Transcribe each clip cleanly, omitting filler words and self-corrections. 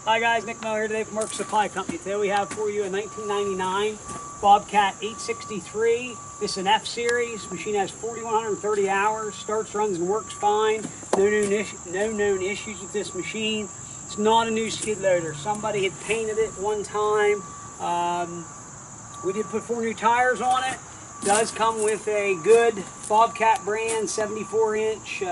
Hi guys, Nick Miller here today from Work Supply Company. Today we have for you a 1999 Bobcat 863. This is an F series. Machine has 4,130 hours. Starts, runs, and works fine. No known issues with this machine. It's not a new skid loader. Somebody had painted it one time. We did put 4 new tires on it. Does come with a good Bobcat brand 74-inch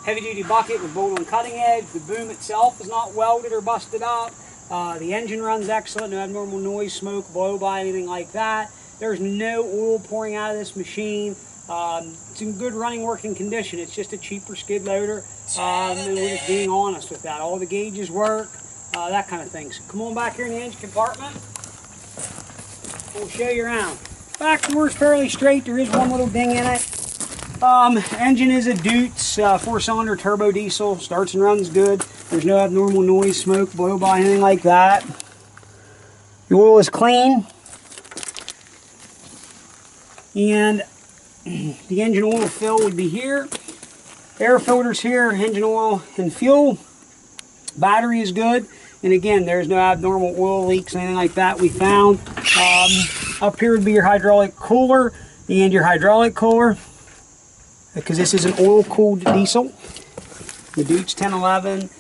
heavy-duty bucket with bowl and cutting edge. The boom itself is not welded or busted up. The engine runs excellent, no abnormal noise, smoke, blow-by, anything like that. There's no oil pouring out of this machine. It's in good running working condition. It's just a cheaper skid loader, and we're just being honest with that. All the gauges work, that kind of thing. So come on back here in the engine compartment. We'll show you around. Back door's fairly straight. There is one little ding in it. Engine is a Deutz 4-cylinder turbo diesel. Starts and runs good. There's no abnormal noise, smoke, blow-by, anything like that. The oil is clean. And the engine oil fill would be here. Air filters here, engine oil and fuel. Battery is good. And again, there's no abnormal oil leaks, anything like that we found. Up here would be your hydraulic cooler and your hydraulic cooler, because this is an oil-cooled diesel. The Deutz 1011.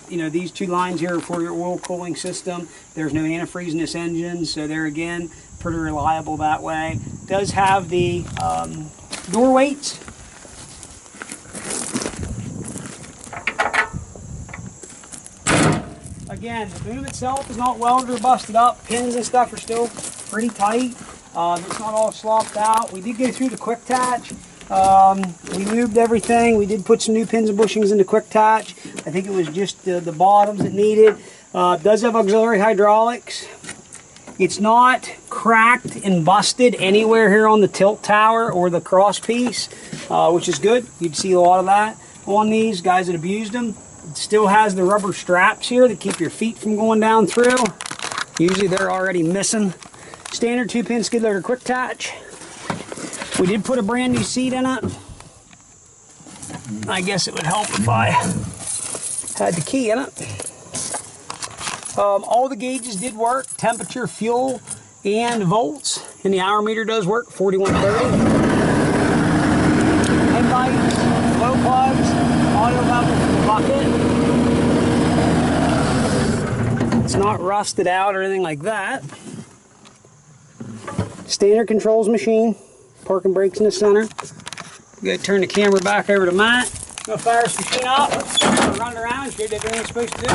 You know, these 2 lines here are for your oil cooling system. There's no antifreeze in this engine, so they're again pretty reliable that way. Does have the door weights. Again, the boom itself is not welded or busted up. Pins and stuff are still pretty tight. It's not all slopped out. We did go through the quick attach. We lubed everything. We did put some new pins and bushings into quick attach. I think it was just the bottoms that needed. Does have auxiliary hydraulics. It's not cracked and busted anywhere here on the tilt tower or the cross piece, which is good. You'd see a lot of that on these guys that abused them. It still has the rubber straps here that keep your feet from going down through. Usually they're already missing. Standard 2-pin skid loader quick attach. We did put a brand new seat in it. I guess it would help if I had the key in it. All the gauges did work. Temperature, fuel, and volts. And the hour meter does work, 4130. Headlights, glow plugs, auto level for the bucket. It's not rusted out or anything like that. Standard controls machine. Parking brakes in the center. Go turn the camera back over to Matt. Go fire this machine up. Run it around and show you everything it's supposed to do.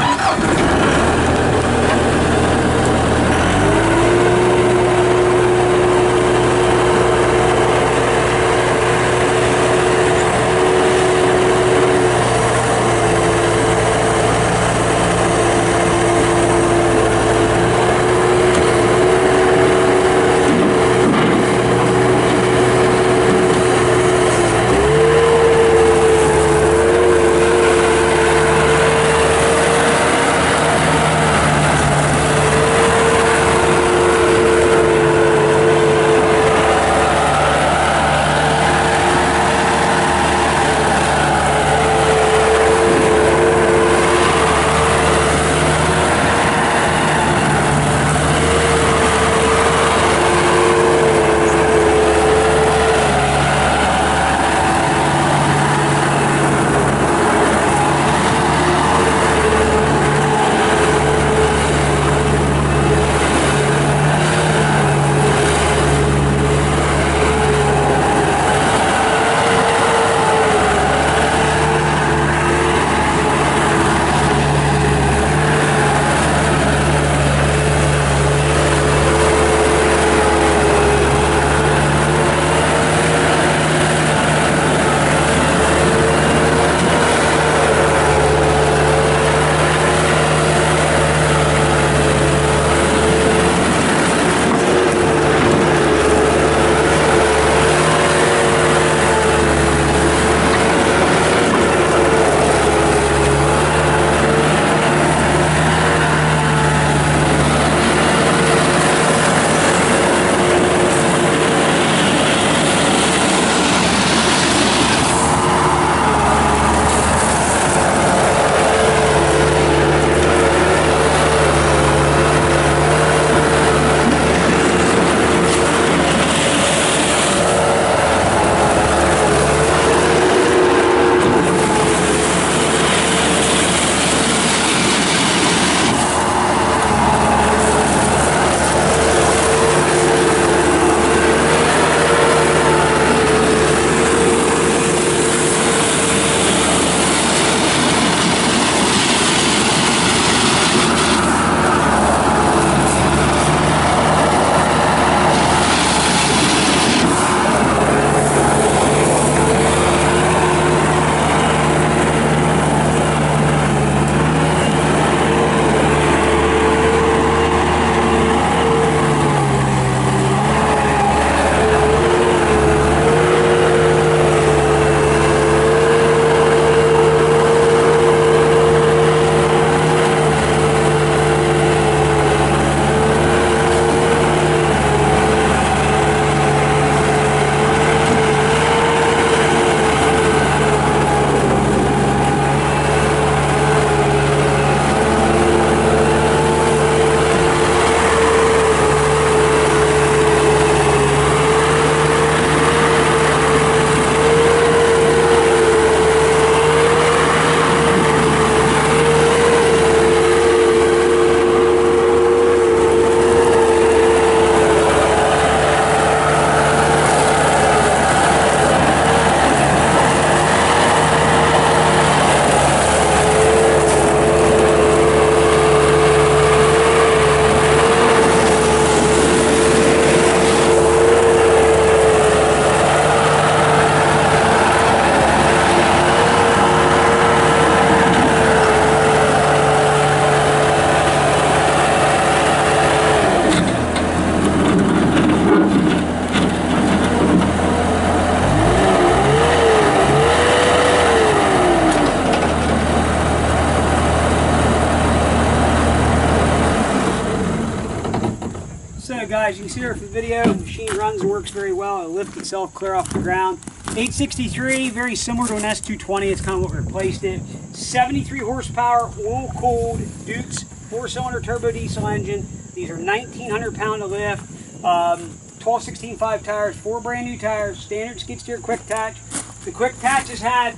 as you can see there from the video, the machine runs and works very well. It'll lift itself clear off the ground. 863, very similar to an S220. It's kind of what replaced it. 73 horsepower, oil-cooled Dukes 4-cylinder turbo diesel engine. These are 1,900 pound to lift. 12/16/5 tires, 4 brand new tires, standard skid steer quick attach. The quick attach has had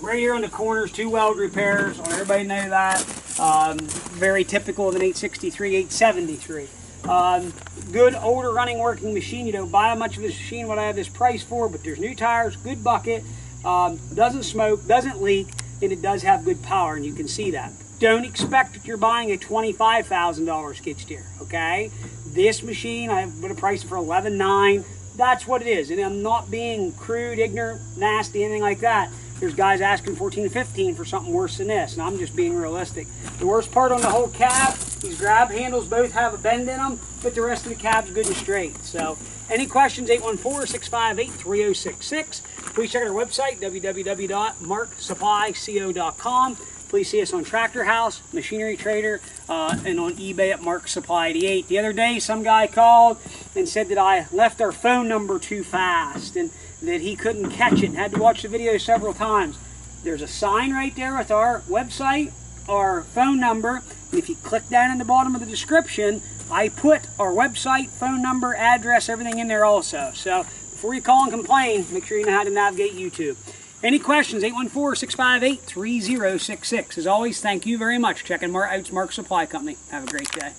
right here on the corners 2 weld repairs. I want everybody to know that. Very typical of an 863, 873. Good older running working machine. You don't buy much of this machine what I have this price for, but there's new tires, good bucket, doesn't smoke, doesn't leak, and it does have good power, and you can see that. Don't expect that you're buying a $25,000 skid steer, okay? This machine, I would have priced it for $11,900. That's what it is, and I'm not being crude, ignorant, nasty, anything like that. There's guys asking $14,000 to $15,000 for something worse than this, and I'm just being realistic. The worst part on the whole cab, these grab handles both have a bend in them, but the rest of the cab's good and straight. So, any questions, 814-658-3066. Please check out our website, www.marksupplyco.com. Please see us on Tractor House, Machinery Trader, and on eBay at Mark Supply 88. The other day, some guy called and said that I left our phone number too fast and that he couldn't catch it and had to watch the video several times. There's a sign right there with our website, our phone number, and if you click down in the bottom of the description, I put our website, phone number, address, everything in there also. So before you call and complain, make sure you know how to navigate YouTube. Any questions, 814-658-3066. As always, thank you very much. Checking out Mark Supply Company. Have a great day.